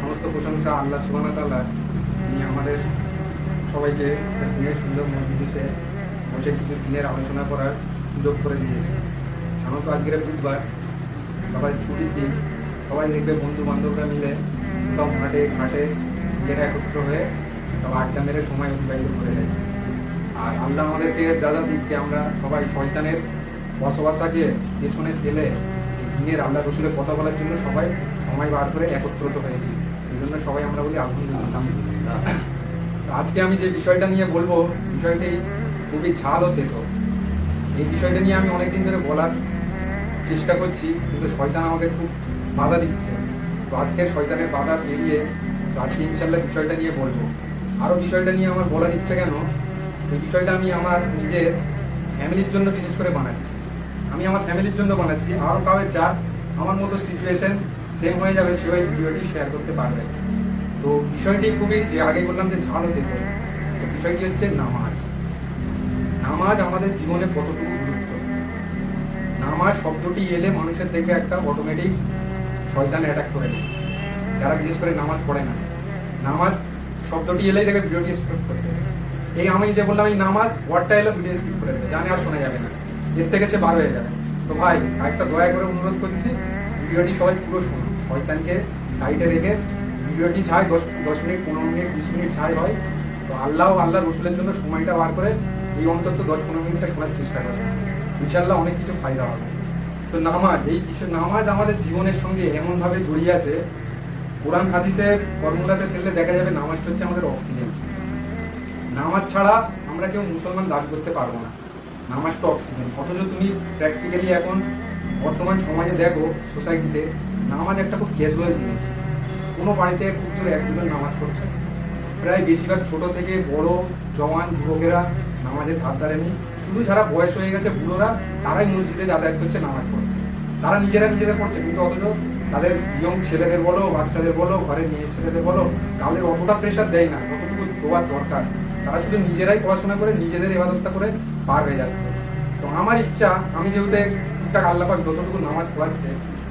সমস্ত প্রশংসা আল্লাহ সুবহানাহু ওয়া তাআলা, তিনি আমাদের সবাইকে দিনের সুন্দর মজলিসে বসে কিছু দিনের আলোচনা করার সুযোগ করে দিয়েছে। সাধারণত আজকের বুধবার, সবাই ছুটির দিন, সবাই দেখবে বন্ধু বান্ধবরা মিলে কোথাও মাঠে ঘাটে নিজেরা একত্র হয়ে সব আড্ডা মেরে সময় অতিবাহিত করে যায়। আর আল্লাহ আমাদেরকে যা যা দিচ্ছে, আমরা সবাই শয়তানের বসবাসাকে পেছনে ফেলে দিনের আল্লাহ রসুলের কথা বলার জন্য সবাই সময় বার করে একত্রিত হয়েছি। এই জন্য সবাই আমরা বলি আলহামদুলিল্লাহ। আজকে আমি যে বিষয়টা নিয়ে বলবো, বিষয়টি খুবই ঝাল ও তেতো। এই বিষয়টা নিয়ে আমি অনেকদিন ধরে বলার চেষ্টা করছি, কিন্তু শয়তান আমাকে খুব বাধা দিচ্ছে। তো আজকের শয়তানের বাধা পেরিয়ে আজকে ইনশাল্লাহ বিষয়টা নিয়ে বলবো। আরও বিষয়টা নিয়ে আমার বলার ইচ্ছে কেন, এই বিষয়টা আমি আমার নিজের ফ্যামিলির জন্য বিশেষ করে বানাচ্ছি। আমি আমার ফ্যামিলির জন্য বানাচ্ছি, আরও কাউকে যার আমার মতো সিচুয়েশন সেম হয়ে যাবে সে ওই ভিডিওটি শেয়ার করতে পারবে। তো বিষয়টি খুবই, যে আগে বললাম যে ঝাল হতে হবে, তো বিষয়টি হচ্ছে নামাজ। নামাজ আমাদের জীবনে কতটুকু গুরুত্ব। নামাজ শব্দটি এলে মানুষের দেখে একটা অটোমেটিক শয়তান অ্যাটাক করে নেয়, যারা বিশেষ করে নামাজ পড়ে না। নামাজ শব্দটি এলেই দেখবে ভিডিওটি স্কিপ করতে হবে। এই আমি যে বললাম এই নামাজ ওয়ার্ডটা এলো, ভিডিও স্কিপ করে দেবে, জানে আর শোনা যাবে না, এর থেকে সে বার হয়ে যাবে। তো ভাই একটা দয়া করে অনুরোধ করছি, ভিডিওটি সবাই পুরো শুনুন, শয়তানকে সাইডে রেখে ভিডিওটি ছাই 10 মিনিট 15 মিনিট 20 মিনিট ছাই হয়, তো আল্লাহ আল্লাহ রসুলের জন্য সময়টা বার করে এই অন্তত 10-15 মিনিটটা শোনার চেষ্টা করবে, ইনশাল্লাহ অনেক কিছু ফায়দা হবে। তো নামাজ, এই কিছু নামাজ আমাদের জীবনের সঙ্গে এমনভাবে জড়িয়ে আছে, কোরআন হাদিসের ফর্মুলাতে ফেললে দেখা যাবে নামাজটা হচ্ছে আমাদের অক্সিজেন। নামাজ ছাড়া আমরা কেউ মুসলমান দাবি করতে পারবো না। নামাজটা অক্সিজেন। অথচ তুমি প্র্যাকটিক্যালি এখন বর্তমান সমাজে দেখো, সোসাইটিতে নামাজ একটা খুব ক্যাজুয়াল জিনিস। কোনো বাড়িতে খুব জোরে 1-2 জন নামাজ পড়ছে, প্রায় বেশিরভাগ ছোট থেকে বড় জওয়ান যুবকেরা নামাজের ধার ধারে নেই। শুধু যারা বয়স হয়ে গেছে বুড়োরা, তারাই মসজিদে যাতায়াত করছে, নামাজ পড়ছে। তারা নিজেদের পড়ছে, কিন্তু অথচ তাদের ইয়ং ছেলেদের বলো, বাচ্চাদের বলো, ঘরের মেয়ে ছেলেদের বলো, তাদের অতটা প্রেশার দেয় না যতটুকু দেওয়ার দরকার। তারা শুধু নিজেরাই পড়াশোনা করে, নিজেদের ইবাদতটা করে পার হয়ে যাচ্ছে। তো আমার ইচ্ছা, আমি যেহেতু টুকটাক আল্লাহ পাক যতটুকু নামাজ পড়াচ্ছে,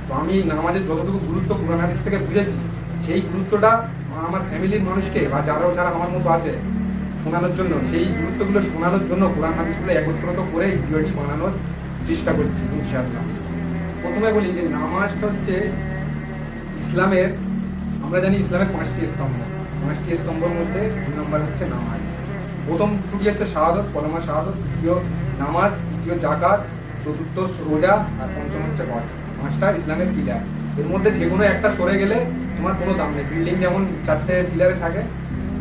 তো আমি নামাজের যতটুকু গুরুত্ব কোরআন হাদিস থেকে বুঝেছি, সেই গুরুত্বটা আমার ফ্যামিলির মানুষকে বা যারা আমার মতো আছে শোনানোর জন্য, সেই গুরুত্বগুলো শোনানোর জন্য কোরআন হাদিসগুলো একত্রিত করে এই ভিডিওটি বানানোর চেষ্টা করছি ইনশাআল্লাহ। প্রথমে বলি যে নামাজটা হচ্ছে ইসলামের, আমরা জানি ইসলামের 5টি স্তম্ভ। 5টি স্তম্ভের মধ্যে 2 নম্বর হচ্ছে নামাজ। প্রথম দুটি হচ্ছে শাহাদত, কলেমা শাহাদত, দ্বিতীয় নামাজ, তৃতীয় যাকাত, চতুর্থ রোজা, আর পঞ্চম হচ্ছে হজ। 5টা ইসলামের পিলার। এর মধ্যে যে কোনো একটা সরে গেলে তোমার কোনো দাম নেই। বিল্ডিং যেমন 4টে পিলারে থাকে,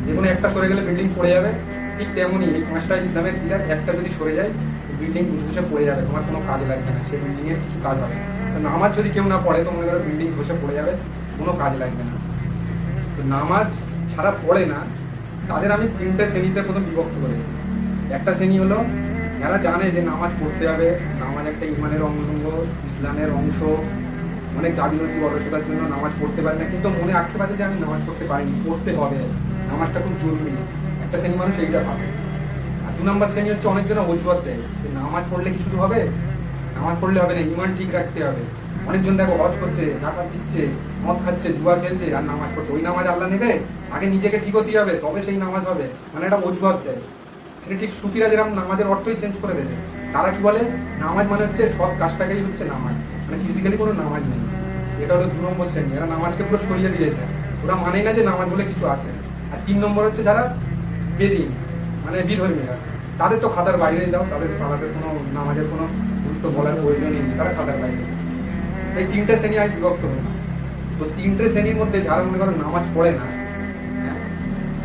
যে কোনো একটা সরে গেলে বিল্ডিং পড়ে যাবে, ঠিক তেমনই এই 5টা ইসলামের পিলার একটা যদি সরে যায়, বিল্ডিং ধসে পড়ে যাবে, তোমার কোনো কাজে লাগবে না, সে বিল্ডিংয়ের কিছু কাজ হবে না। তো নামাজ যদি কেউ না পড়ে, তো মনে করো বিল্ডিং ধসে পড়ে যাবে, কোনো কাজে লাগবে না। তো নামাজ ছাড়া পড়ে না, তাদের আমি 3টে শ্রেণীতে প্রথম বিভক্ত করেছি। একটা শ্রেণী হলো যারা জানে যে নামাজ পড়তে হবে, নামাজ একটা ইমানের অঙ্গ, ইসলামের অংশ, অনেক গাফিলতি অলসতার জন্য নামাজ পড়তে পারে না, কিন্তু মনে আক্ষেপ আছে যে আমি নামাজ পড়তে পারিনি, পড়তে হবে, নামাজটা খুব জরুরি। একটা শ্রেণী মানুষ এইটা ভাবে। আর 2 নম্বর শ্রেণী হচ্ছে অনেকজন অজুহাত দেয় যে নামাজ পড়লে কি শুধু হবে, নামাজ পড়লে হবে না, ইমান ঠিক রাখতে হবে। অনেকজন দেখো হজ করছে, জাকাত দিচ্ছে, মদ খাচ্ছে, জুয়া খেলছে, আর নামাজ পড়তে, ওই নামাজ আল্লাহ নেবে? আগে নিজেকে ঠিক হতে হবে, তবে সেই নামাজ হবে, মানে একটা অজুহাত দেয়। সেটা ঠিক সুফিরা যেরকম নামাজের অর্থই চেঞ্জ করে দেয়। তারা কি বলে, নামাজ মানে হচ্ছে সব কাজটাকেই হচ্ছে নামাজ, মানে ফিজিক্যালি কোনো নামাজ নেই। এটা হলো 2 নম্বর শ্রেণী, এরা নামাজকে পুরো সরিয়ে দিয়েছে, ওরা মানেই না যে নামাজ বলে কিছু আছে। আর 3 নম্বর হচ্ছে যারা বেদিন, মানে বিধর্মীরা, তাদের তো খাতার বাইরে যাও, তাদের সালাতের কোনো, নামাজের কোনো গুরুত্ব বলার প্রয়োজনই নেই, তারা খাতার বাইরে। এই 3টে শ্রেণী আজ বিভক্ত হলো। তো 3টে শ্রেণীর মধ্যে যারা মনে করো নামাজ পড়ে না,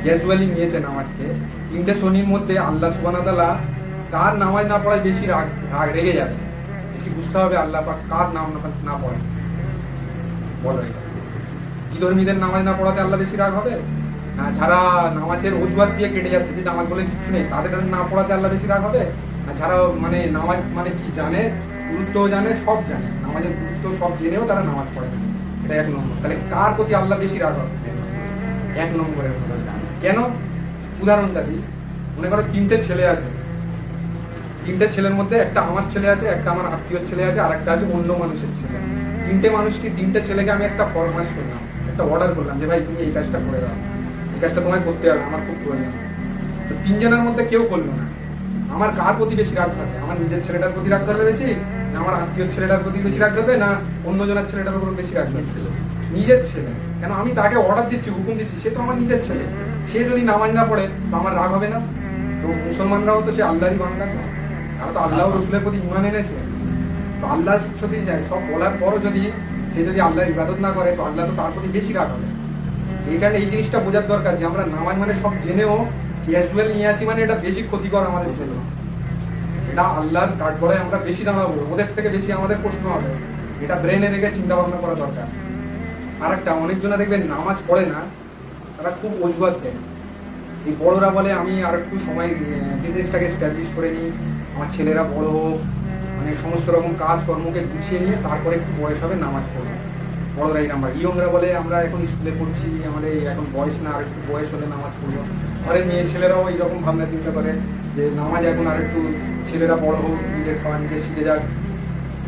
ক্যাজুয়ালি নিয়েছে নামাজকে, 3টে শ্রেণীর মধ্যে আল্লাহ সুবহানাহু ওয়া তাআলা কার নামাজ না পড়ায় বেশি রাগ রেগে যাবে, বেশি গুসা হবে আল্লাহ পাক কার নাম না পড়ে? বলো এটা। বিধর্মীদের নামাজ না পড়াতে আল্লাহ বেশি রাগ হবে? না যারা নামাজের অজুহাত দিয়ে কেটে যাচ্ছে, যে নামাজ বলে কিছু নেই, তাদের না পড়াতে আল্লাহ বেশি রাগ হবে? না যারা মানে নামাজ মানে কি জানে, গুরুত্ব জানে, সব জানে, নামাজের গুরুত্ব সব জেনেও তারা নামাজ পড়ে না, এটা 1 নম্বর। তাহলে কার প্রতি আল্লাহ বেশি রাগ হবে? 1 নম্বরের কেন? উদাহরণটা দিই। মনে করো 3টে ছেলে আছে, তিনটে ছেলের মধ্যে একটা আমার ছেলে আছে, একটা আমার আত্মীয় ছেলে আছে, আর একটা আছে অন্য মানুষের ছেলে। তিনটে ছেলেকে আমি একটা ফরমাস করলাম, একটা অর্ডার করলাম যে ভাই তুমি এই কাজটা করে দাও, এই কাজটা তোমায় করতে হবে, আমার খুব প্রয়োজন। তো তিনজনের মধ্যে কেউ করলো না। আমার কার প্রতি বেশি রাগ থাকে? আমার নিজের ছেলেটার প্রতি রাগ ধরবে বেশি, না আমার আত্মীয় ছেলেটার প্রতি বেশি রাগ ধরবে, না অন্যজনের ছেলেটার উপর বেশি রাগ ধরছিল? নিজের ছেলে। কেন আমি তাকে অর্ডার দিচ্ছি, হুকুম দিচ্ছি, সে তো আমার নিজের ছেলে। সে যদি নামাজ না পড়ে তো আমার রাগ হবে না? তো মুসলমানরাও তো সে আল্লাহরই বান্দা, তারা তো আল্লাহ রসুলের প্রতি ইমান এনেছে। তো আল্লাহ যদি যায় সব বলার পরও যদি সে যদি আল্লাহর ইবাদত না করে তো আল্লাহ তো তার প্রতি বেশি রাগ হবে। এই কারণে এই জিনিসটা বোঝার দরকার যে আমরা নামাজ মানে সব জেনেও ক্যাজুয়াল নিয়ে আছি, মানে এটা বেশি ক্ষতিকর আমাদের জন্য। এটা আল্লাহর কাঠগড়ায় আমরা বেশি দাঁড়াবো, ওদের থেকে বেশি আমাদের প্রশ্ন হবে। এটা ব্রেনে রেখে চিন্তা ভাবনা করা দরকার। আর একটা, অনেকজনা দেখবেন নামাজ পড়ে না, তারা খুব অজুহাত দেয়। এই বড়রা বলে আমি আর একটু সময় বিজনেসটাকে স্ট্যাবলিশ করে নিই, আমার ছেলেরা বড় হোক, মানে সমস্ত রকম কাজ কর্মকে গুছিয়ে নিয়ে তারপরে একটু বয়স হবে নামাজ পড়বো। বড়রা এই নাম্বার। ইয়ংরা বলে আমরা এখন স্কুলে পড়ছি, আমাদের এখন বয়স না, আর একটু বয়স হলে নামাজ পড়বো। ঘরের মেয়ে ছেলেরাও এইরকম ভাবনা চিন্তা করে যে নামাজ এখন আর একটু ছেলেরা বড় হোক, নিজের খাওয়া নিজে শিখে যাক,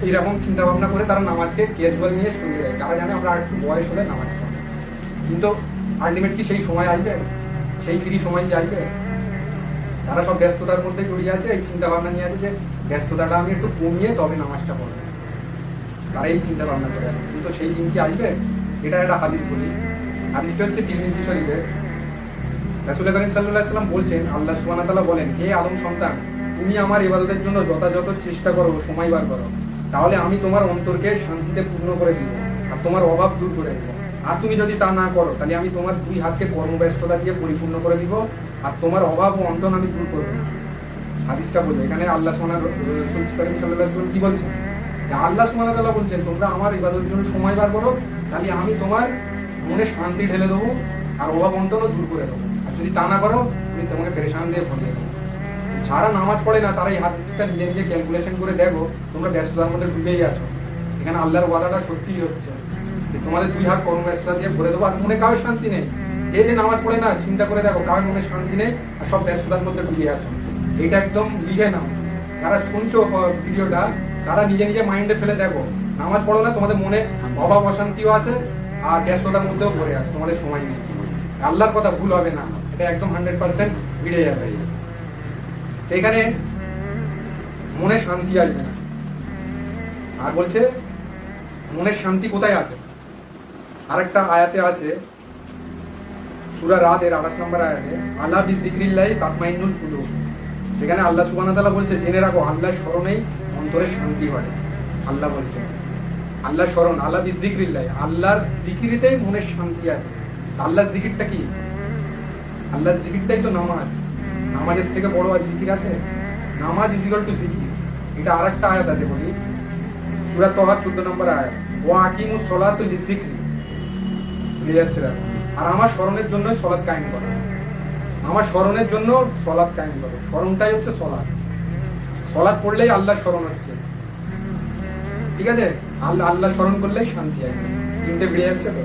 এইরকম চিন্তা ভাবনা করে তারা নামাজকে ক্যাজুয়াল নিয়ে সরিয়ে দেয়। তারা জানে আমরা আর একটু বয়স হলে নামাজ পড়বো। কিন্তু আলটিমেট কি সেই সময় আসবে? সেই ফ্রি সময় যে আসবে? তারা সব ব্যস্ততার মধ্যে জড়িয়ে আছে, এই চিন্তা ভাবনা নিয়ে আছে যে ব্যস্ততাটা আমি একটু কমিয়ে তবে নামাজটা পড়বো। তারা এই চিন্তা ভাবনা করে আছে, কিন্তু সেই দিন কি আসবে? এটা একটা হাদিস বলি। হাদিসটা হচ্ছে তিরমিজি শরীফের। রাসূল করিম সাল্লাল্লাহু আলাইহি ওয়াসাল্লাম বলছেন, আল্লাহ সুবহানাহু ওয়া তাআলা বলেন, হে আদম সন্তান, তুমি আমার ইবাদতের জন্য যথাযথ চেষ্টা করো, সময় বার করো, তাহলে আমি তোমার অন্তরকে শান্তিতে পূর্ণ করে দিব আর তোমার অভাব দূর করে দিব। আর তুমি যদি তা না করো তাহলে আমি তোমার দুই হাতকে কর্মব্যস্ততা দিয়ে পরিপূর্ণ করে দিব আর তোমার অভাব ও অন্তর আমি দূর করবো না। হাদিসটা বলে এখানে আল্লাহ সুবহানাহু রাসূল করিম সাল্লাল্লাহু আলাইহি ওয়াসাল্লাম কি বলছেন? যে আল্লাহ সুবহানাহু ওয়া তাআলা বলছেন তোমরা আমার ইবাদতের জন্য সময় বার করো, তাহলে আমি তোমার মনে শান্তি ঢেলে দেবো আর অভাব অন্তরও দূর করে দেবো। আর যদি তা না করো আমি তোমাকে পেরেশান দিয়ে ভরিয়ে দেবো। যারা নামাজ পড়ে না তারা এই হাদিসটা নিজে নিজে ক্যালকুলেশন করে দেখো, তোমরা ব্যস্ততার মধ্যে ডুবেই আছো। এখানে আল্লাহর ওয়াদাটা সত্যিই হচ্ছে যে তোমাদের দুই হাত কর্মব্যস্ততা দিয়ে ভরে দেবো আর মনে কারোর শান্তি নেই। যে নামাজ পড়ে না চিন্তা করে দেখো কারোর মনে শান্তি নেই আর সব ব্যস্ততার মধ্যে ডুবে আছো। এটা একদম লিখে নাও, যারা শুনছো ভিডিওটা তারা নিজে নিজে মাইন্ডে ফেলে দেখো, নামাজ পড়ো না তোমাদের মনে অভাব অশান্তিও আছে আর ব্যস্ততার মধ্যেও পড়ে আছে, তোমাদের সময় নেই। আল্লাহর কথা ভুল হবে না, এটা একদম 100% ভিড়ে যাবে। এখানে মনে শান্তি আসবে না। আর বলছে মনের শান্তি কোথায় আছে? আরেকটা আয়াতে আছে, সূরা রাদ এর 28 নম্বর আয়াতে, আলা বিযিকরিল্লাহি তাতমাইন্নুল কুলুব। সেখানে আল্লাহ সুবহানাহু ওয়া তাআলা বলছে জেনে রাখো আল্লাহর স্মরণেই অন্তরে শান্তি হয়। আল্লাহ বলছে আল্লাহর স্মরণ, আলা বিযিকরিল্লাহি, আল্লাহর জিকিরিতেই মনের শান্তি আছে। আল্লাহর জিকিরটা কি? আল্লাহর জিকিরটাই তো নামাজ। নামাজের থেকে বড় আর জিকির আছে? নামাজ ইজ ইকুয়াল টু জিকির। এটা আরেকটা আয়াত আছে বলি, সূরা তাহা 14 নম্বর আয়াত, ওয়া আকিমুস সালাতা লিযিকরি। বুঝে যাচ্ছে? আর আমার স্মরণের জন্য সালাত কায়েম করো, আমার স্মরণের জন্য সালাত কায়েম করো। স্মরণটাই হচ্ছে সালাত। সালাত পড়লেই আল্লাহর স্মরণ হচ্ছে, ঠিক আছে? আল্লাহ স্মরণ করলেই শান্তি আসবে। তিনটে বেড়ে যাচ্ছে তো,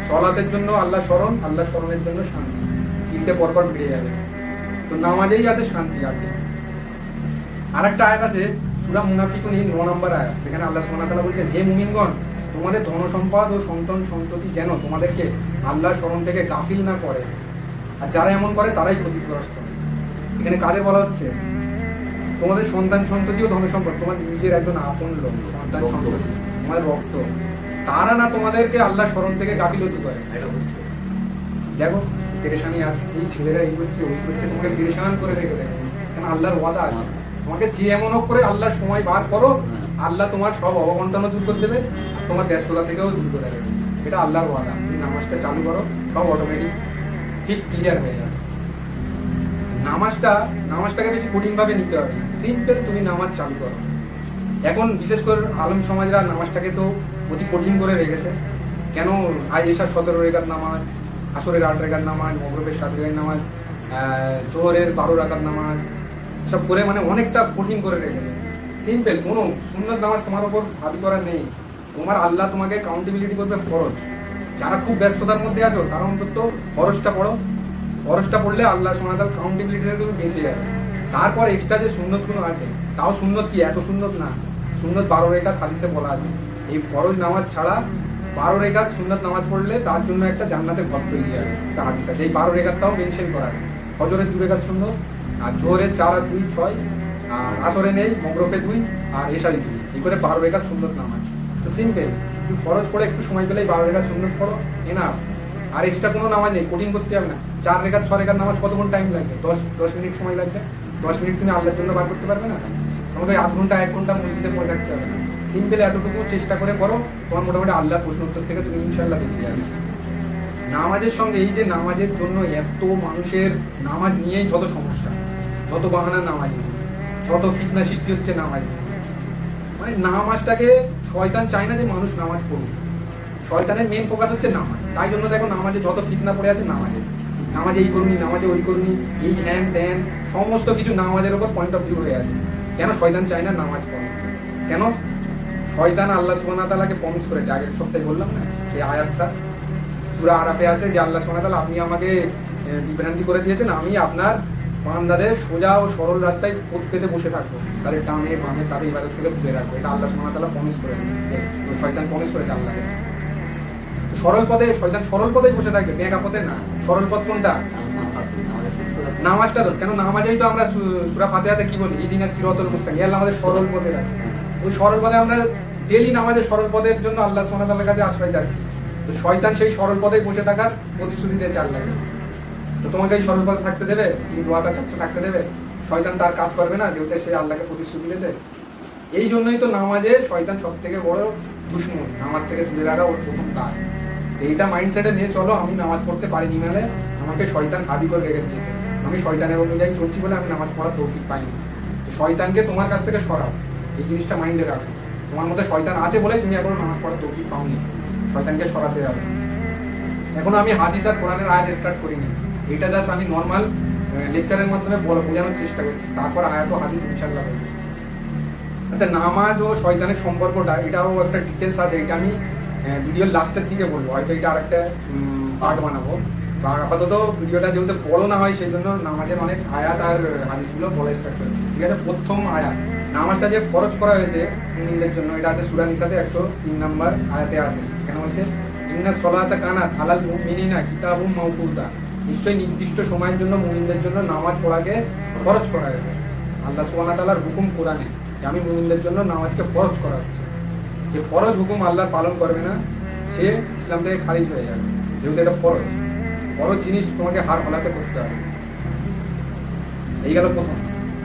সালাতের জন্য আল্লাহ স্মরণ, আল্লাহ স্মরণের জন্য শান্তি, তিনটে পরপর বেড়ে যাবে। তো নামাজেই আছে শান্তি। আর একটা আয়াত আছে সূরা মুনাফিকুন 9 নম্বর আয়াত, সেখানে আল্লাহ সুবহানাহু ওয়া তাআলা বলছেন, হে মুমিনগণ, তোমাদের ধন সম্পদ ও সন্তান সন্ততি যেন তোমাদেরকে আল্লাহর স্মরণ থেকে গাফিল না করে, আর যারা এমন করে তারাই ক্ষতিগ্রস্ত। এখানে কাদের বলা হচ্ছে? তোমাদের সন্তান সন্ততি ও ধন সম্পদ, তোমার নিজের একজন আপন লোক, সন্তান সন্ততি, তোমার রক্ত, তারা না তোমাদেরকে আল্লাহ স্মরণ থেকে গাফিলতি করে। দেখো পেরেশানি আছে, এই ছেলেরা এই করছে ওই করছে, তোমাকে পেরেশান করে রেখে দেবে। কেন? আল্লাহর ওয়াদা আছে, তোমাকে যে এমন হোক করে আল্লাহর সময় বার করো, আল্লাহ তোমার সব অবগন্তনও দূর করে দেবে আর তোমার ব্যস্ততা থেকেও দূর করে দেবে। এটা আল্লাহর ওয়াদা। তুমি নামাজটা চালু করো, সব অটোমেটিক ঠিক ক্লিয়ার হয়ে যাবে। নামাজটাকে বেশি কঠিনভাবে নিতে হবে না, সিম্পল তুমি নামাজ চালু করো। এখন বিশেষ করে আলেম সমাজরা নামাজটাকে তো অতি কঠিন করে রেখেছে। কেন? এশার 17 রেখাত নামাজ, আসরের 8 রেখাত নামাজ, মাগরিবের 7 রেখাত নামাজ, জোহরের 12 রাকাত নামাজ, সব করে মানে অনেকটা কঠিন করে রেখেছে। সিম্পল কোনো সুন্নত নামাজ তোমার উপর ভাবি করা নেই। তোমার আল্লাহ তোমাকে কাউন্টেবিলিটি করবে ফরজ। যারা খুব ব্যস্ততার মধ্যে আছো তারা অন্তত ফরজটা পড়ো। ফরজটা পড়লে আল্লাহ সুবহানাহু ওয়া তাআলা কাউন্টেবিলিটি থেকে তুমি বেঁচে যাবে। তারপর এক্সট্রা যে সুন্নতগুলো আছে, তাও সুন্নত কি এত সুন্নত না, সুন্নত 12 রেখাত হাদিসে বলা আছে। এই ফরজ নামাজ ছাড়া 12 রেখাত সুন্নত নামাজ পড়লে তার জন্য একটা জান্নাতে ঘর তৈরি হবে, একটা হাদিস আছে। এই 12 রেখাতটাও মেনশন করা আছে। ফজরের 2 রেখাত সুন্নত, আর জোহরের 4 আর 2 6, আর আসরে নেই, মগরবে 2, আর এশারি 2, এই করে 12 রেখাত সুন্নত নামাজ। তো সিম্পল, তুমি ফরজ পড়ে একটু সময় পেলেই 12 রেখাত সুন্নত পড়ো, এনাফ। আর এক্সট্রা কোনো নামাজ নেই, কঠিন করতে হবে না। 4 রেখাত 6 রেখাত নামাজ কতক্ষণ টাইম লাগবে? 10 মিনিট সময় লাগবে। 10 মিনিট তুমি আল্লাহর জন্য বার করতে পারবে না? তোমাকে আধ ঘন্টা 1 ঘন্টা মসজিদে পড়ে থাকতে হবে না। সিম্পল এতটুকু চেষ্টা করে করো, তোমার মোটামুটি আল্লাহর প্রশ্ন উত্তর থেকে তুমি ইনশাল্লাহ বেঁচে যাবে। নামাজের সঙ্গে এই যে নামাজের জন্য এত মানুষের, নামাজ নিয়েই যত সমস্যা, যত বাহানা নামাজ নিয়ে, যত ফিতনা সৃষ্টি হচ্ছে নামাজ নিয়ে। মানে নামাজটাকে শয়তান চায় না যে মানুষ নামাজ পড়ুক। শয়তানের মেন ফোকাস হচ্ছে নামাজ। তাই জন্য দেখো নামাজে যত ফিতনা পড়ে আছে নামাজে, নামাজে এই করুনি, নামাজে ওই করুনি, এই হ্যান ত্যান, সমস্ত কিছু নামাজের ওপর পয়েন্ট অফ ভিউ হয়ে আছে। কেন? শয়তান চায় না নামাজ পড়ো। কেন? শয়তান আল্লাহ সুবহানাহু ওয়া তাআলাকে প্রমিস করেছে, আগের সপ্তাহে বললাম না সেই আয়াতটা সূরা আরাফে আছে, যে আল্লাহ সুবহানাহু ওয়া তাআলা আপনি আমাকে বিভ্রান্তি করে দিয়েছেন, আমি আপনার বান্দাদের সোজা ও সরল রাস্তায় পথ পেতে বসে থাকবো, তাদের ডানে বামে তাদের ইবাদত থেকে দূরে রাখবো। এটা আল্লাহ সুবহানাহু ওয়া তাআলা প্রমিস করেন, শয়তান প্রমিস করেছে আল্লাহকে। সরল পথে, শয়তান সরল পথেই বসে থাকবে, বেঁকা পথে না। সরল পথ কোনটা? নামাজটা তো। কেন? নামাজেই তো আমরা সূরা ফাতিহাতে কি বলি? ইহদিনাস সিরাতাল মুস্তাকিম, আল্লাহ আমাদের সরল পথে রাখে। ওই সরল পথে আমরা ডেইলি নামাজের সরল পথের জন্য আল্লাহ সুবহানাহু ওয়া তাআলার কাছে আশ্রয় চাচ্ছি। তো শয়তান সেই সরল পথেই বসে থাকার প্রতিশ্রুতি দিয়েছে আল্লাহকে। তো তোমাকে এই সরল পথে থাকতে দেবে? তুমি দোয়াটা চাচ্ছ থাকতে দেবে? শয়তান তার কাজ করবে না, যেহেতু সে আল্লাহকে প্রতিশ্রুতি দিয়েছে। এই জন্যই তো নামাজে শয়তান সব থেকে বড় দুশমন, নামাজ থেকে দূরে রাখা ওর প্রথম কাজ। এইটা মাইন্ডসেটে নিয়ে চলো, আমি নামাজ পড়তে পারিনি মানে আমাকে শয়তান হাবি করে রেখে দিয়েছে, আমি শয়তানের অনুযায়ী চলছি বলে আমি নামাজ পড়ার তৌফিক পাইনি। তো শয়তানকে তোমার কাছ থেকে সরাও, এই জিনিসটা মাইন্ডে রাখো। তোমার মধ্যে শয়তান আছে বলে তুমি এখনো নামাজ পড়ার তৌফিক পাওনি, শয়তানকে সরাতে হবে। এখনো আমি হাদিস আর কোরআনের আয়াত স্টার্ট করিনি, এটা জাস্ট আমি নর্মাল লেকচারের মাধ্যমে বোঝানোর চেষ্টা করছি, তারপর আয়াত ও হাদিস ইনশাআল্লাহ বলবো। আচ্ছা, নামাজ ও শয়তানের সম্পর্কটা, এটাও একটা ডিটেলস আছে, এটা আমি ভিডিওর লাস্টের দিকে বলবো, হয়তো এটা আরেকটা পার্ট বানাবো। বা আপাতত ভিডিওটা যেহেতু বড় না হয় সেই জন্য নামাজের অনেক আয়াত আর হাদিসগুলো বলা স্টার্ট করেছি। ঠিক আছে, প্রথম আয়াত, নামাজটা যে ফরজ করা হয়েছে মুমিনদের জন্য, এটা আছে সূরা নিসাতে 103 নম্বর আয়াতে আছে। কেন বলছে? ইন্নাস সালাতা কানাত আলাল মুমিনিনা কিতাবুম মাওকুতা, নিশ্চয়ই নির্দিষ্ট সময়ের জন্য মুমিনদের জন্য নামাজ পড়াকে ফরজ করা হয়েছে। আল্লাহ সুবহানাহু ওয়া তাআলার হুকুম কোরআনে যে আমি মুমিনদের জন্য নামাজকে ফরজ করা হচ্ছে। যে ফরজ হুকুম আল্লাহ পালন করবে না সে ইসলাম থেকে খারিজ হয়ে যাবে, যেহেতু এটা ফরজ। ফরজ জিনিস তোমাকে হার হলাতে করতে হবে। এই গেল প্রথম।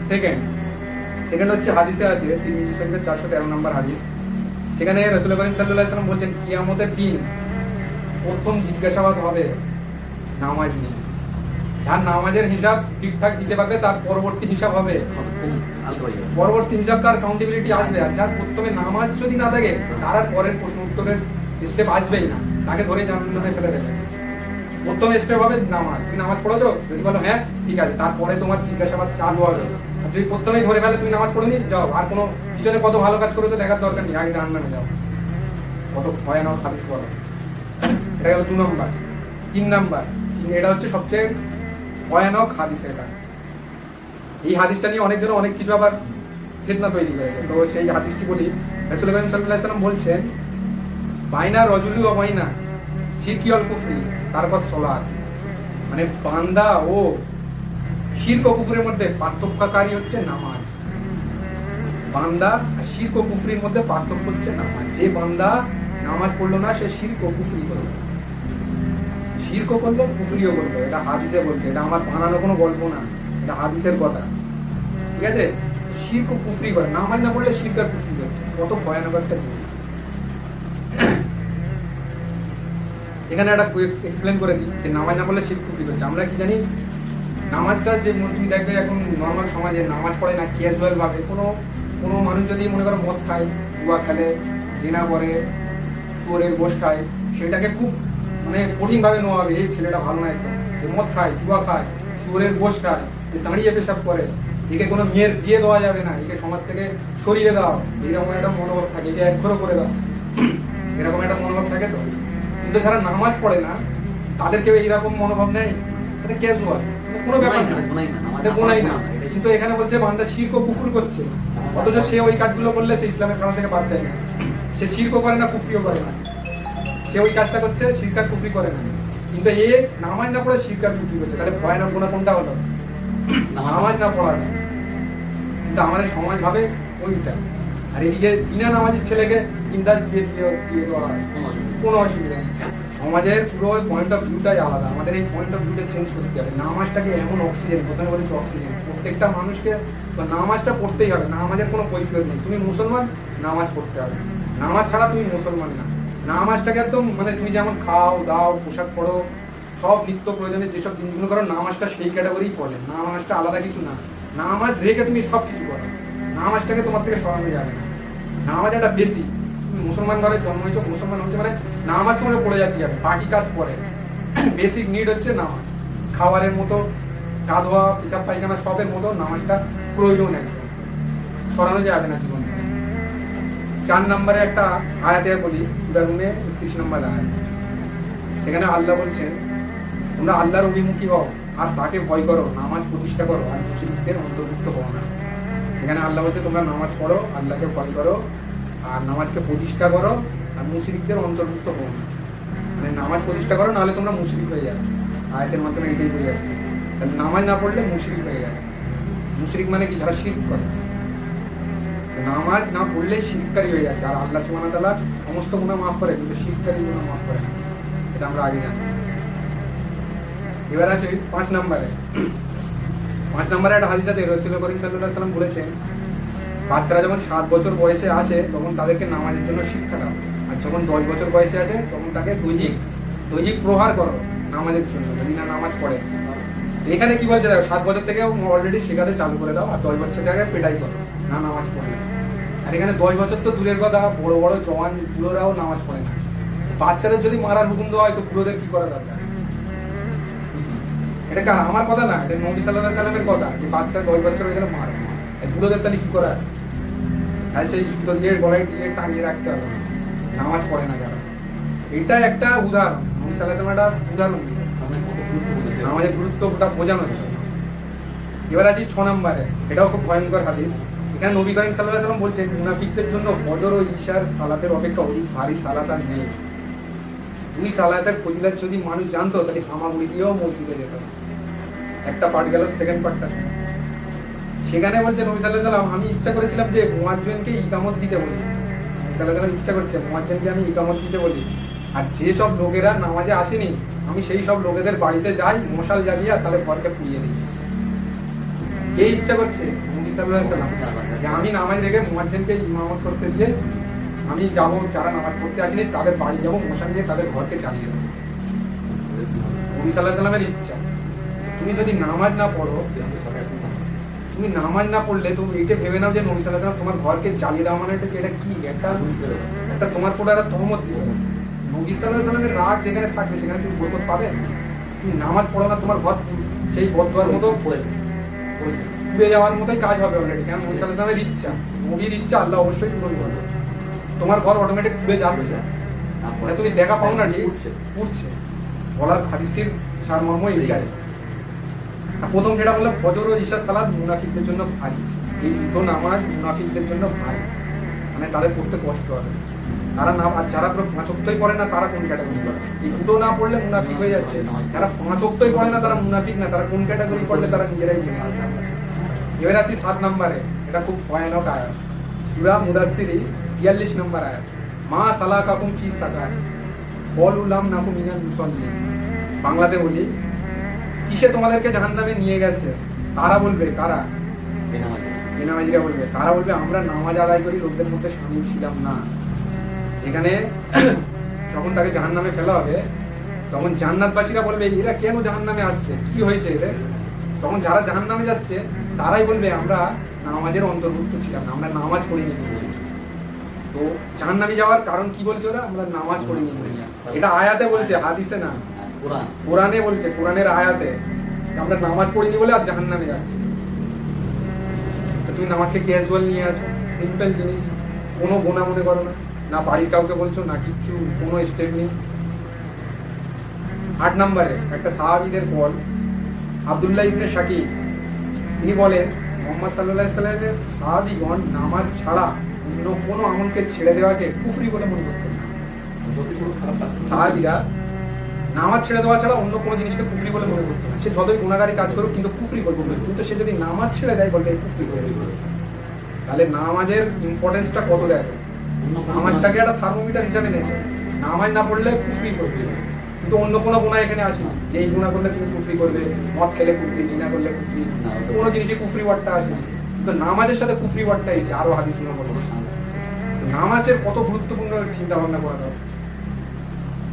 সেকেন্ড হচ্ছে হাদিসে আছে তিরমিজি শরীফের 413 নম্বর হাদিস। সেখানে রাসূল করিম সাল্লাল্লাহু আলাইহি ওয়াসাল্লাম বলছেন, কিয়ামতের দিন প্রথম জিজ্ঞাসাবাদ হবে নামাজ নিয়ে। যার নামাজের হিসাব ঠিকঠাক দিতে পারবে তার পরবর্তী হিসাব হবে, পরবর্তী হিসাব তার কাউন্টেবিলিটি আসবে। আর যার প্রথমে নামাজ যদি না থাকে তার আর পরের প্রশ্ন উত্তরের স্টেপ আসবেই না, তাকে ধরে জাহান্নামে ফেলে দেবে। প্রথম স্টেপ হবে নামাজ। তুমি নামাজ পড়েছো? যদি বলো হ্যাঁ, ঠিক আছে, তারপরে তোমার জিজ্ঞাসাবাদ চালু হবে। আর যদি প্রথমেই ধরে ফেলে তুমি নামাজ পড়োনি, যাও, আর কোনো পিছনে কত ভালো কাজ করেছো দেখার দরকার নেই, আগে জাহান্নামে যাও। কত ভয়ানক হাদিস বলো। এটা গেল 2 নম্বর। 3 নম্বর, এটা হচ্ছে সবচেয়ে ভয়ানক হাদিস। এটা, এই হাদিসটা নিয়ে অনেকজন অনেক কিছু আবার ফিতনা তৈরি করেছে। তো সেই হাদিসটি বলি, রাসূল করিম সাল্লাল্লাহু আলাইহি ওয়াসাল্লাম বলছেন, বাইনা রজুলি ওয়া বাইনা শিরকি ওয়াল কুফরি তারপর সালাত, মানে বান্দা ও শিরক ও কুফরের মধ্যে পার্থক্যকারী হচ্ছে নামাজ। বান্দা আর শিরক ও কুফরির মধ্যে পার্থক্য হচ্ছে নামাজ। যে বান্দা নামাজ পড়লো না সে শিরক ও কুফরি করলো, শিরক করলো কুফরিও করলো। এটা হাদিসে বলছে, এটা আমার বানানো কোনো গল্প না, এটা হাদিসের কথা। ঠিক আছে, শিরক ও কুফরি করে, নামাজ না পড়লে শিরক আর কুফরি করছে। কত ভয়ানক একটা জিনিস। এখানে একটা এক্সপ্লেন করে দিই যে নামাজ না পড়লে শিরক কুফরি করছে। আমরা কি জানি, নামাজটা যে তুমি দেখবে এখন নর্মাল সমাজে নামাজ পড়ে না, ক্যাজুয়াল ভাবে কোনো মানুষ যদি মনে করো মদ খায়, জুয়া খেলে, জিনা করে, শুয়োরের গোশ খায়, সেটাকে খুব মানে কঠিনভাবে নেওয়া হবে, এই ছেলেটা ভালো না, একদম মদ খায়, জুয়া খায়, শুয়োরের গোশ খায়, দাঁড়িয়ে পেশাব করে, একে কোনো মেয়ের বিয়ে দেওয়া যাবে না, একে সমাজ থেকে সরিয়ে দাও, এরকম একটা মনোভাব থাকে, একে একঘরে করে দাও, এরকম একটা মনোভাব থাকে। তো কিন্তু যারা নামাজ পড়ে না তাদেরকে এইরকম মনোভাব নেই, এটা ক্যাজুয়াল, কোনো ব্যাপার না, এটা গোনাই না। কিন্তু এখানে বলছে বান্দা শিরক ও কুফর করছে, অথচ সে ওই কাজগুলো করলে সে ইসলামের কারণ থেকে বাদ যায় না। সে শিরকও করে না, কুফরিও করে না, সে ওই কাজটা করছে, শিরক আর কুফরি করে না। কিন্তু এ নামাজ না পড়ে শিরক আর কুফরি করছে। তাহলে ভয়ানক গুনাহ কোনটা হলো? নামাজ না পড়াটা। কিন্তু আমাদের সমাজ ভাবে ওইটা। আর এদিকে বিনা নামাজি ছেলেকে ইন্দাজ দিয়ে দেওয়া হয়, কোনো অসুবিধা নেই। সমাজের পুরো পয়েন্ট অফ ভিউটাই আলাদা। আমাদের এই পয়েন্ট অফ ভিউটা চেঞ্জ করতে হবে। নামাজটাকে এমন অক্সিজেন, প্রথমে বলেছি অক্সিজেন, প্রত্যেকটা মানুষকে নামাজটা পড়তেই হবে। নামাজের কোনো কৈফিয়ত নেই। তুমি মুসলমান, নামাজ পড়তে হবে। নামাজ ছাড়া তুমি মুসলমান না। নামাজটাকে একদম মানে তুমি যেমন খাও দাও, পোশাক পরো, সব নিত্য প্রয়োজনে যেসব জিনিসগুলো করো, নামাজটা সেই ক্যাটাগরিই পড়ে। নামাজটা আলাদা কিছু না। নামাজ রেখে তুমি সব কিছু করো, নামাজটাকে তোমার থেকে সরানো যাবে না। নামাজ একটা বেশি। তুমি মুসলমান ঘরে জন্ম হয়েছো, মুসলমান হচ্ছে মানে নামাজ তোমাকে পড়ে যাতে যাবে, বাকি কাজ পরে। বেসিক নিড হচ্ছে নামাজ। খাবারের মতো, গা ধোয়া, পেশাব পায়খানা সবের মতো নামাজটা প্রয়োজন, একদম সরানো যাবে না জীবন থেকে। 4 নম্বরে একটা আয়াতে বলি, সূরা রুমে 31 নম্বর আয়াত। সেখানে আল্লাহ বলছেন, তোমরা আল্লাহর অভিমুখী হও আর তাকে ভয় করো, নামাজ প্রতিষ্ঠা করো আর মুশরিকদের অন্তর্ভুক্ত হও না। সেখানে আল্লাহ বলছে তোমরা নামাজ পড়ো, আল্লাহকে ভয় করো আর নামাজকে প্রতিষ্ঠা করো আর মুশরিকদের অন্তর্ভুক্ত হও না। মানে নামাজ প্রতিষ্ঠা করো, নাহলে তোমরা মুশরিক হয়ে যাবে। আয়াতের মাধ্যমে এটাই বোঝা যাচ্ছে। তাহলে নামাজ না পড়লে মুশরিক হয়ে যাবে। মুশরিক মানে কি? যারা শিরক করে। নামাজ না পড়লে শিরকারী হয়ে যাচ্ছে। আর আল্লাহ সুবহানাহু ওয়া তাআলা সমস্ত গুনাহ মাফ করে, কিন্তু শিরকারী গুনাহ মাফ করে না। এটা আমরা আগে জানি। এবার আসি 5 নম্বরে। 5 নম্বরে একটা হাদিস আছে, রাসূল করিম সাল্লাল্লাহু আলাইহি ওয়াসাল্লাম বলেছেন, বাচ্চারা যখন 7 বছর বয়সে আসে তখন তাদেরকে নামাজের জন্য শিক্ষা দাও, আর যখন 10 বছর বয়সে আছে তখন তাকে দৈহিক প্রহার করো নামাজের জন্য, যদি না নামাজ পড়ে। এখানে কি বলছে দেখো, 7 বছর থেকে অলরেডি শেখাতে চালু করে দাও, আর 10 বছর থেকে আগে পেটাই করো না নামাজ পড়ে। আর এখানে 10 বছর তো দূরের কথা, বড় বড় জওয়ান বুড়োরাও নামাজ পড়ে না। বাচ্চাদের যদি মারার হুকুম দেওয়া হয় তো বুড়োদের কি করা দরকার? এটা কার আমার কথা না, এটা নবী সাল্লাল্লাহু আলাইহি সাল্লামের কথা, যে বাচ্চা 10 বছর হয়ে গেলে মার। বুড়োদের তাহলে কি করা? আর সেই সুতো দিয়ে গলায় দিয়ে টাঙিয়ে রাখতে হবে, নামাজ পড়ে না যারা। এটা একটা উদাহরণ, নবী সাল্লাল্লাহু আলাইহি সাল্লাম একটা উদাহরণ দিলেন নামাজের গুরুত্বটা বোঝানোর জন্য। এবার আছি 6 নম্বরে। এটাও খুব ভয়ঙ্কর হাদিস। এখানে নবী করিম সাল্লাল্লাহু আলাইহি সাল্লাম বলছেন, মুনাফিকদের জন্য ফজর ও ইশার সালাতের অপেক্ষা অধিক ভারী সালাত আর নেই। 2 সালাতের ফজিলত যদি মানুষ জানতো তাহলে হামাগুড়ি দিয়েও মসজিদে যেত। একটা পার্ট গেল, সেকেন্ড পার্টটা শোনো। সেখানে বলছে নবী সাল্লাল্লাহু আলাইহি সাল্লাম, আমি ইচ্ছা করেছিলাম যে মুয়াজ্জিনকে ইকামত দিতে বলি। নবী সাল্লাল্লাহু আলাইহি সাল্লাম ইচ্ছা করছে মুয়াজ্জিনকে আমি ইকামত দিতে বলি, আর যে সব লোকেরা নামাজে আসেনি আমি সেই সব লোকেদের বাড়িতে যাই, মশাল জ্বালিয়ে আর তাদের ঘরকে পুড়িয়ে দিই। কে ইচ্ছা করছে? নবী সাল্লাল্লাহু আলাইহি সাল্লাম, যে আমি নামাজ রেখে মুয়াজ্জিনকে ইমামত করতে দিয়ে আমি যাবো, যারা নামাজ পড়তে আসেনি তাদের বাড়ি যাবো, মশাল দিয়ে তাদের ঘরকে চালিয়ে দেবো। নবী সাল্লাল্লাহু আলাইহি সাল্লামের ইচ্ছা। তুমি যদি নামাজ না পড়ো, তুমি নামাজ না পড়লে তুমি এটা ভেবে নাও যে নবী সাল্লাল্লাহু আলাইহি সাল্লাম তোমার ঘরকে জ্বালিয়ে দেওয়া মানে এটা কি? একটা তোমার পড়ে একটা তহমত দিবে। নবী সাল্লাল্লাহু আলাইহি সাল্লামের রাগ যেখানে থাকবে সেখানে তুমি বরকত পাবে। তুমি নামাজ পড়ো না, তোমার ঘর সেই বদদুয়ার মতো পুড়ে যাওয়ার মতোই কাজ হবে অলরেডি। কারণ নবী সাল্লাল্লাহু আলাইহি সাল্লামের ইচ্ছা, নবীর ইচ্ছা আল্লাহ অবশ্যই পূরণ করবে। তোমার ঘর অটোমেটিক পুড়ে যাচ্ছে, তুমি দেখা পাও না, পুড়ছে। বলার হাদিসটির সারমর্ম এইটাই। প্রথম যেটা বললাম, ফজর ও ইশার সালাত মুনাফিকদের জন্য ভারী। এই দুটো নামাজ মুনাফিকদের জন্য ভারী, মানে তাদের পড়তে কষ্ট হবে। তারা না, আর যারা পুরো 5 ওয়াক্তই পড়ে না তারা কোন ক্যাটাগরি পড়ে? এই দুটো না পড়লে মুনাফিক হয়ে যাচ্ছে। যারা 5 ওয়াক্তই পড়ে না তারা মুনাফিক না, তারা কোন ক্যাটাগরি পড়লে তারা নিজেরাই জেনে। এবার আসি 7 নম্বরে। এটা খুব ভয়ানক আয়াত, সূরা মুদাসসির 42 নম্বর আয়াত। মা সালাকাকুম ফি সাকার ক্বালু লাম নাকু মিনাল মুসাল্লিন। বাংলাতে বলি, কিসে তোমাদেরকে জাহান্নামে নিয়ে গেছে? তারা বলবে, কারা? বেনামাজিরা বলবে। তারা বলবে, আমরা নামাজ আদায় করি লোকদের মধ্যে শামিল ছিলাম না। এখানে যখন তাকে জাহান্নামে ফেলা হবে তখন জান্নাতবাসীরা বলবে, এরা কেন জাহান্নামে আসছে, কি হয়েছে এদের? তখন যারা জাহান্নামে যাচ্ছে তারাই বলবে, আমরা নামাজের অন্তর্ভুক্ত ছিলাম না, আমরা নামাজ পড়িনি। তো জাহান্নামে যাওয়ার কারণ কি বলছে ওরা? আমরা নামাজ পড়িনি। এটা আয়াতে বলছে, হাদিসে না, কোরআনে বলছে, কোরআনের আয়াতে আমরা নামাজ পড়িনি বলে আর জাহান্নামে যাচ্ছি। তুমি নামাজকে ক্যাজুয়াল নিয়ে আছো, সিম্পল জিনিস, কোনো গোনা মনে করো না, না বাড়ির কাউকে বলছো না কিচ্ছু, কোনো স্টেপ নেই। 8 নম্বরে একটা সাহাবীদের কল, আব্দুল্লাহ ইবনে শাকিব, তিনি বলেন, মোহাম্মদ সাল্লাল্লাহু আলাইহি সাল্লামের সাহাবীগণ নামাজ ছাড়া অন্য কোনো আমলকে ছেড়ে দেওয়াকে কুফরি বলে মনে করতেন না। সাহাবীরা নামাজ ছেড়ে দেওয়া ছাড়া অন্য কোনো জিনিসকে কুফরি বলে মনে করতো না। সে যতই গুনাহগারি কাজ করুক কিন্তু কুফরি বলবে, কিন্তু সে যদি নামাজ ছেড়ে দেয় বলবে কুফরি করে। তাহলে নামাজের ইম্পর্টেন্সটা কত দেয়, নামাজটাকে একটা থার্মোমিটার হিসাবে নিয়েছে। নামাজ না পড়লে কুফরি করছে, কিন্তু অন্য কোনো গুনাহ এখানে আসেনি যে এই গুনাহ করলে তুমি কুফরি করবে, মদ খেলে কুফরি, জিনা করলে কুফরি, কোনো জিনিসে কুফরি ওয়ার্ডটা আসেনি। কিন্তু নামাজের সাথে কুফরি ওয়ার্ডটা এসেছে, আরো হাদিস শুনে বলবো। নামাজের কত গুরুত্বপূর্ণ চিন্তা ভাবনা করা দরকার।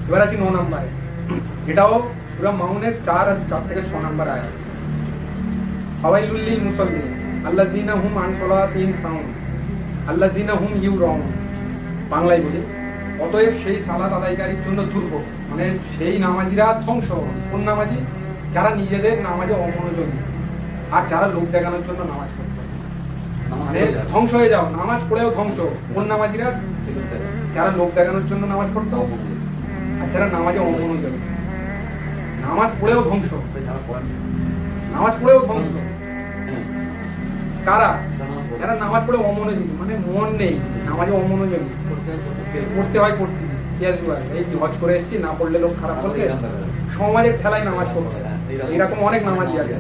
এবার আছি 9 নম্বরে, এটাও সূরা মাউনের 4 থেকে 6 নম্বর আয়াত। ফাওয়াইলুল লিল মুসাল্লিন আল্লাযিনা হুম আন সালাতিহিম সাহুন আল্লাযিনা হুম ইউরাউন। বাংলায় বলি, অতএব সেই সালাত আদায়কারীর জন্য দুর্ভোগ, মানে সেই নামাজিরা ধ্বংস। কোন নামাজি? যারা নিজেদের নামাজে অমনোযোগী আর যারা লোক দেখানোর জন্য নামাজ পড়ত, মানে ধ্বংস হয়ে যাও। নামাজ পড়েও ধ্বংস। কোন নামাজিরা? যারা লোক দেখানোর জন্য নামাজ পড়তো আর যারা নামাজে অমনোযোগী। নামাজ পড়েও ধ্বংস, নামাজ পড়েও ধ্বংস। কারা? যারা নামাজ পড়ে অমনোযোগী, মানে মন নেই, নামাজে অমনোযোগী। পড়তে হয়, পড়তেছি, ক্যাজুয়াল, এই হজ করে এসেছি, না পড়লে লোক খারাপ বলবে, সমাজের ঠেলায় নামাজ পড়ছে। এরকম অনেক নামাজই আছে।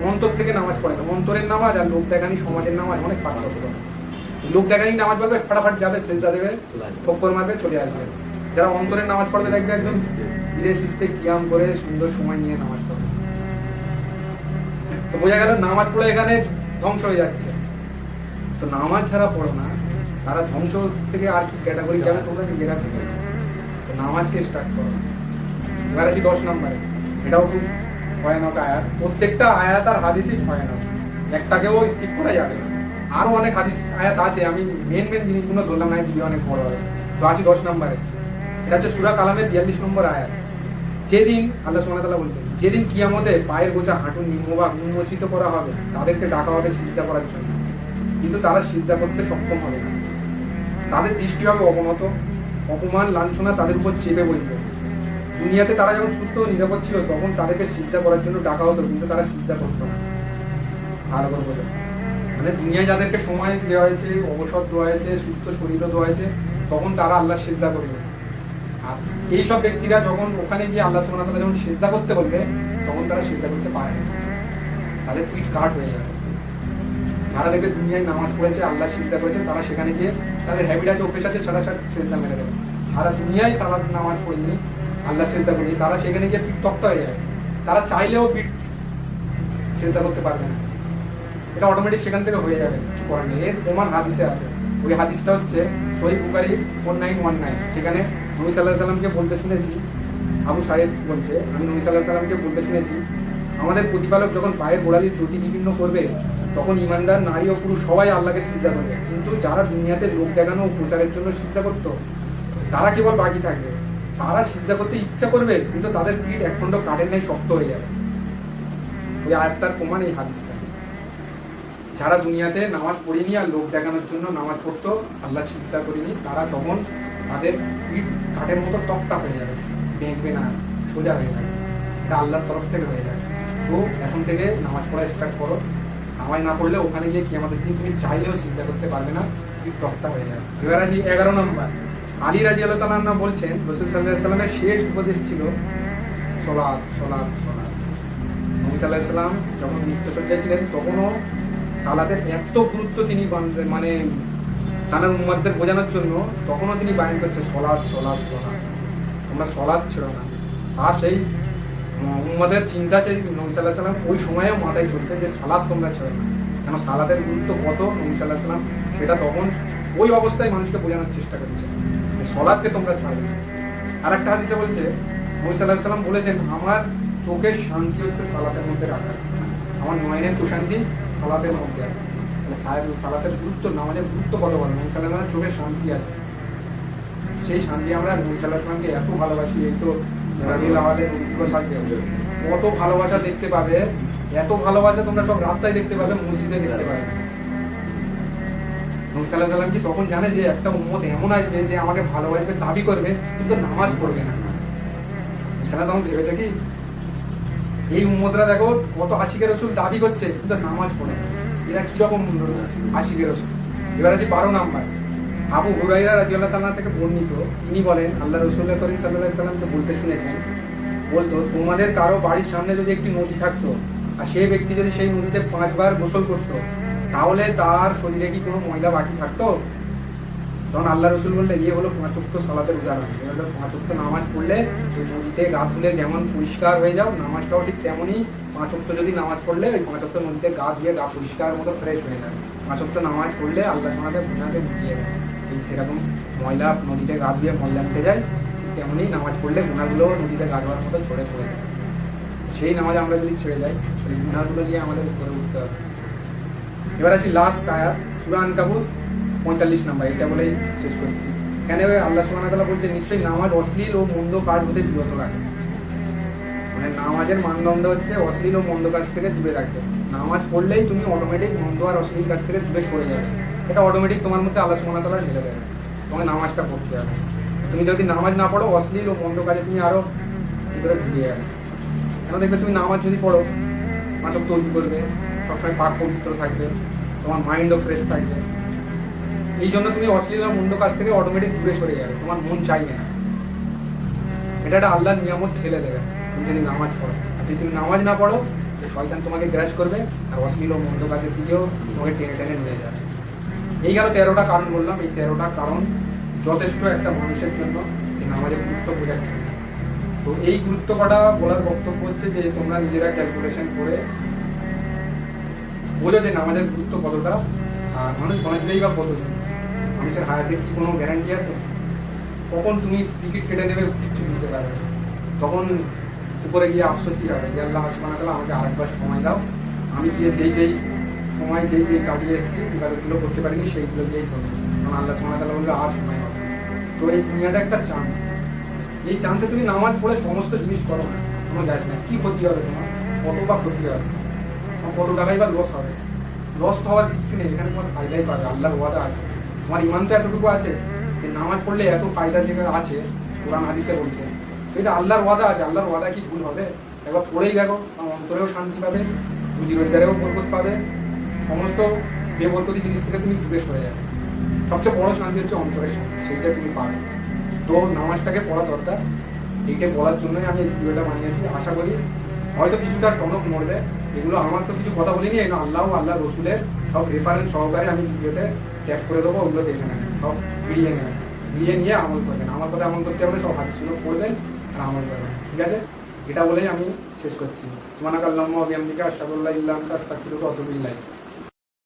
অন্তর থেকে নামাজ পড়ে না। অন্তরের নামাজ আর লোক দেখানি সমাজের নামাজ অনেক পার্থক্য। লোক দেখানি নামাজ পড়বে, ফাটাফাট যাবে, সেজদা দেবে, ঠক্কর মারবে, চলে আসবে। যারা অন্তরের নামাজ পড়বে দেখবে একদম ধীরে সুস্থে কিয়াম করে সুন্দর সময় নিয়ে নামাজ পড়বে। তো বোঝা গেল নামাজ পড়ে এখানে ধ্বংস হয়ে যাচ্ছে। তো নামাজ ছাড়া পড়ো না, তারা ধ্বংস থেকে আর কি ক্যাটাগরি যাবে তোমরা নিজেরা ভেবে। তো নামাজকে স্টার্ট করো। এবার আছি 10 নম্বরে, এটাও খুব ভয়ানক আয়াত। প্রত্যেকটা আয়াত আর হাদিসই ভয়ানক, একটাকেও স্কিপ করা যাবে না। আরো অনেক হাদিস আয়াত আছে, আমি মেন জিনিসগুলো ধরলাম না, ভিডিও অনেক বড় হবে। তো আছি 10 নম্বরে, এটা হচ্ছে সূরা কালামের 42 নম্বর আয়াত। যেদিন আল্লাহ সুবহানাহু ওয়া তাআলা বলছেন, যেদিন কিয়ামতে পায়ের গোছা হাঁটু নিম্নভাগ উন্মোচিত করা হবে, তাদেরকে ডাকা হবে সিজদা করার জন্য, কিন্তু তারা সিজদা করতে সক্ষম হবে না। তাদের দৃষ্টি হবে অবনত, অপমান লাঞ্ছনা তাদের উপর চেপে বসবে। দুনিয়াতে তারা যখন সুস্থ ও নিরাপদ ছিল তখন তাদেরকে সিজদা করার জন্য ডাকা হতো, কিন্তু তারা সিজদা করতো না। ভালো করে বোঝো, মানে দুনিয়ায় যাদেরকে সময় দেওয়া হয়েছে, অবসর দেওয়া হয়েছে, সুস্থ শরীরও দেওয়া হয়েছে, তখন তারা আল্লাহ সিজদা করেনি। আর এইসব ব্যক্তিরা যখন ওখানে গিয়ে আল্লাহ সুবহানাহু ওয়া তাআলা যখন সিজদা করতে বলবে, তখন তারা সিজদা করতে পারে না, তাদের পিঠ কাট হয়ে যাবে। যারা দেখবে দুনিয়ায় নামাজ পড়েছে, আল্লাহ সিজদা করেছে, তারা সেখানে গিয়ে তাদের হ্যাবিট আছে, অভ্যেস আছে, সারা সিজদা মেরে দেবে। সারা দুনিয়ায় সালাত নামাজ পড়েনি, আল্লাহ সিজদা করেনি, তারা সেখানে গিয়ে পিঠ তক্তা হয়ে যাবে। তারা চাইলেও পিঠ সিজদা করতে পারবে না, এটা অটোমেটিক সেখান থেকে হয়ে যাবে, কিছু করার নেই। এর প্রমাণ হাদিসে আছে। ওই হাদিসটা হচ্ছে সহিহ বুখারী 4919। সেখানে নবী সাল্লাল্লাহু আলাইহি সাল্লামকে বলতে শুনেছি, আবু সাঈদ বলছে, আমি নবী সাল্লাল্লাহু আলাইহি সাল্লামকে বলতে শুনেছি, আমাদের প্রতিপালক যখন পায়ের গোড়ালির ত্রুটি বিভিন্ন করবে, তখন ইমানদার নারী ও পুরুষ সবাই আল্লাহকে সিজদা করবে, কিন্তু যারা দুনিয়াতে লোক দেখানো ও প্রচারের জন্য সিজদা করতো, তারা কেবল বাকি থাকবে। তারা সিজদা করতে ইচ্ছা করবে, কিন্তু তাদের পিঠ একখণ্ড কাঠের ন্যায় শক্ত হয়ে যাবে। ওই আয়াতটার প্রমাণ এই হাদিসটা। যারা দুনিয়াতে নামাজ পড়েনি আর লোক দেখানোর জন্য নামাজ পড়তো, আল্লাহ সিজদা করেনি, তারা তখন তাদের পিঠ কাঠের মতো তক্তা হয়ে যাবে, ভেঙবে না, সোজা হয়ে যাবে। এটা আল্লাহর তরফ থেকে হয়ে যাবে। তো এখন থেকে নামাজ পড়া স্টার্ট করো। নামাজ না পড়লে ওখানে গিয়ে কি আমাদের দিন তুমি চাইলেও সিজদা করতে পারবে না, পিঠ তক্তা হয়ে যাবে। এবার আছি 11 নম্বর। আলী রাদিয়াল্লাহু তাআলা আনহু বলছেন, রাসূল সাল্লাল্লাহু আলাইহি ওয়াসাল্লামের শেষ উপদেশ ছিল সালাত সালাত সালাত। নবী সাল্লাল্লাহু আলাইহি ওয়াসাল্লাম যখন মৃত্যুশয্যায় ছিলেন, তখনও সালাতের এত গুরুত্ব তিনি মানে তার উম্মতদের বোঝানোর জন্য তখনও তিনি বায়ান করছে সলাৎ সলাৎ সলাৎ, তোমরা সলাৎ ছেড়ো না। আর সেই উম্মতের চিন্তা সেই নবী সাল্লাল্লাহু আলাইহি ওয়াসাল্লাম ওই সময়েও মাথায় চলছে যে সালাত তোমরা ছেড়ো না। কেন সালাতের গুরুত্ব কত নবী সাল্লাল্লাহু আলাইহি ওয়াসাল্লাম সেটা তখন ওই অবস্থায় মানুষকে বোঝানোর চেষ্টা করছে, সলাৎকে তোমরা ছাড়বে না। আর একটা হাদিসে বলছে, নবী সাল্লাল্লাহু আলাইহি ওয়াসাল্লাম বলেছেন, আমার চোখের শান্তি হচ্ছে সালাতের মধ্যে রাখা, আমার নয়নের প্রশান্তি সালাতের মধ্যে আছে। তাহলে সালাতের গুরুত্ব, নামাজের গুরুত্ব কত বলে। নবী সাল্লাল্লাহু আলাইহি ওয়াসাল্লামের চোখের শান্তি আছে, সেই শান্তি আমরা নবী সাল্লাল্লাহু আলাইহি ওয়াসাল্লামকে এত ভালোবাসি। এই তো রাবিউল আওয়ালের কত ভালোবাসা দেখতে পাবে, এত ভালোবাসা তোমরা সব রাস্তায় দেখতে পাবে, মসজিদে দেখতে পাবে। নবী সাল্লাল্লাহু আলাইহি ওয়াসাল্লাম কি তখন জানে যে একটা উম্মত এমন আসবে যে আমাকে ভালোবাসবে, দাবি করবে, কিন্তু নামাজ পড়বে না। সেটা তখন ভেবেছে কি এই উম্মতরা দেখো কত আশিকের রাসূল দাবি করছে, কিন্তু নামাজ পড়ে না। এরা কীরকম আশিকের রসুল। এবার আছে 12 নাম্বার, আবু হুরাইরা রাদিয়াল্লাহু তাআলা থেকে বর্ণিত, তিনি বলেন আল্লাহ রসুল করিম সাল্লাল্লাহু আলাইহি সাল্লামকে বলতে শুনেছেন, বলতো তোমাদের কারো বাড়ির সামনে যদি একটি নদী থাকতো আর সেই ব্যক্তি যদি সেই নদীতে 5 বার গোসল করতো তাহলে তার শরীরে কি কোনো ময়লা বাকি থাকতো? তখন আল্লাহ রসুল বললে ইয়ে হলো 5 ওয়াক্ত সালাতের উদাহরণ। এ হলো 5 ওয়াক্ত নামাজ পড়লে ওই নদীতে গা ধুলে যেমন পরিষ্কার হয়ে যাও, নামাজটাও ঠিক তেমনই। 5 ওয়াক্ত যদি নামাজ পড়লে ওই 5 ওয়াক্ত নদীতে গা ধুয়ে গা পরিষ্কার মতো ফ্রেশ হয়ে যাবে। 5 ওয়াক্ত নামাজ পড়লে আল্লাহ সোনাতে গুনাহকে মুছিয়ে দেয়। এই সেরকম ময়লা নদীতে গা ধুয়ে ময়লা উঠে যায়, ঠিক তেমনই নামাজ পড়লে গুনাহগুলো নদীতে গা ধোয়ার মতো ছড়ে পড়ে যায়। সেই নামাজ আমরা যদি ছেড়ে যাই তাহলে গুনাহগুলো নিয়ে আমাদের উপরে উঠতে হবে। এবার আসি লাস্ট আয়াত, সূরা আনকাবুত 45 নাম্বার, এটা বলেই শেষ করছি। কেন আল্লাহ সুবহানাহু ওয়া তাআলা বলছে নিশ্চয়ই নামাজ অশ্লীল ও মন্দ কাজ হতে বিরত রাখে। মানে নামাজের মানদণ্ড হচ্ছে অশ্লীল ও মন্দ কাজ থেকে দূরে রাখবে। নামাজ পড়লেই তুমি অটোমেটিক মন্দ আর অশ্লীল কাজ থেকে দূরে সরে যাবে। এটা অটোমেটিক তোমার মধ্যে আল্লাহ সুবহানাহু ওয়া তাআলা ঢেলে দেবে। তোমাকে নামাজটা পড়তে হবে। তুমি যদি নামাজ না পড়ো অশ্লীল ও মন্দ কাজে তুমি আরো ভিতরে ঢুকে যাবে। কেন দেখবে তুমি নামাজ যদি পড়ো 5 ওয়াক্ত ওযু করবে, সবসময় পাক পবিত্র থাকবে, তোমার মাইন্ডও ফ্রেশ থাকবে। এই জন্য তুমি অশ্লীল আর মন্দ কাজ থেকে অটোমেটিক দূরে সরে যাবে, তোমার মন চাইবে না। এটা একটা আল্লাহর নিয়ামত ঠেলে দেবে তুমি যদি নামাজ পড়ো। আর যদি তুমি নামাজ না পড়ো শয়তান তোমাকে গ্রাস করবে আর অশ্লীল ও মন্দ কাজের দিকেও তোমাকে টেনে টেনে নিয়ে যাবে। এই গেল 13টা কারণ বললাম। এই 13টা কারণ যথেষ্ট একটা মানুষের জন্য নামাজের গুরুত্ব বোঝার জন্য। তো এই গুরুত্ব কটা বলার বক্তব্য হচ্ছে যে তোমরা নিজেরা ক্যালকুলেশন করে বোঝো যে নামাজের গুরুত্ব কতটা। আর মানুষ বাঁচলেই বা কতদিন, মানুষের হায়াতের কি কোনো গ্যারান্টি আছে? কখন তুমি টিকিট কেটে নেবে কিচ্ছু বুঝতে পারবে না। তখন উপরে গিয়ে আফসোসই হবে যে আল্লাহ সুবহানাহু ওয়া তাআলা আমাকে আরেকবার সময় দাও, আমি গিয়ে যেই সময় যেই কাটিয়ে এসেছি ইবাদতগুলো করতে পারিনি সেইগুলো গিয়েই করবো। কারণ আল্লাহ সুবহানাহু ওয়া তাআলা বলবে আর সময় হবে। তো এই দুনিয়াটা একটা চান্স, এই চান্সে তুমি নামাজ পড়ে সমস্ত জিনিস করো না, কোনো যাস না। কী ক্ষতি হবে তোমার? কত বা ক্ষতি হবে? কত টাকাই বা লস হবে? লস তো হওয়ার কিচ্ছু নেই, এখানে তোমার ফায়দাই পাবে। আল্লাহর ওয়াদা আছে, তোমার ইমান তো এতটুকু আছে যে নামাজ পড়লে এত ফায়দা যেখানে আছে কোরআন হাদিসে বলছে। তো এটা আল্লাহর ওয়াদা আছে, আল্লাহর ওয়াদা কি ভুল হবে? একবার পড়েই দেখো, অন্তরেও শান্তি পাবে, রুজি রোজগারেও বরকত পাবে, সমস্ত বেবরকতি জিনিস থেকে তুমি দূরে সরে যাবে। সবচেয়ে বড় শান্তি হচ্ছে অন্তরের শান্তি, সেইটা তুমি পাবে। তো নামাজটাকে পড়া দরকার, এইটাই বলার জন্যই আমি এই ভিডিওটা বানিয়েছি। আশা করি হয়তো কিছুটা টনক মরবে। এগুলো আমার তো কিছু কথা বলিনি, এগুলো আল্লাহ ও আল্লাহ রসুলের সব রেফারেন্স সহকারে আমি ভিডিওতে ট্যাগ করে দেবো। ওগুলো দেখে নেবেন, সব ভিড়িয়ে নেবেন, ভিড়িয়ে নিয়ে আমল করবেন। আমার কথা আমল করতে হবে, সব হাদিসগুলো পড়বেন আর আমল করবেন। ঠিক আছে, এটা বলেই আমি শেষ করছি। সুবহানাকাল্লাহুম্মা ওয়া বিহামদিকা আশহাদু আল্লা ইলাহা ইল্লা আনতা আস্তাগফিরুকা ওয়া আতুবু ইলাইক।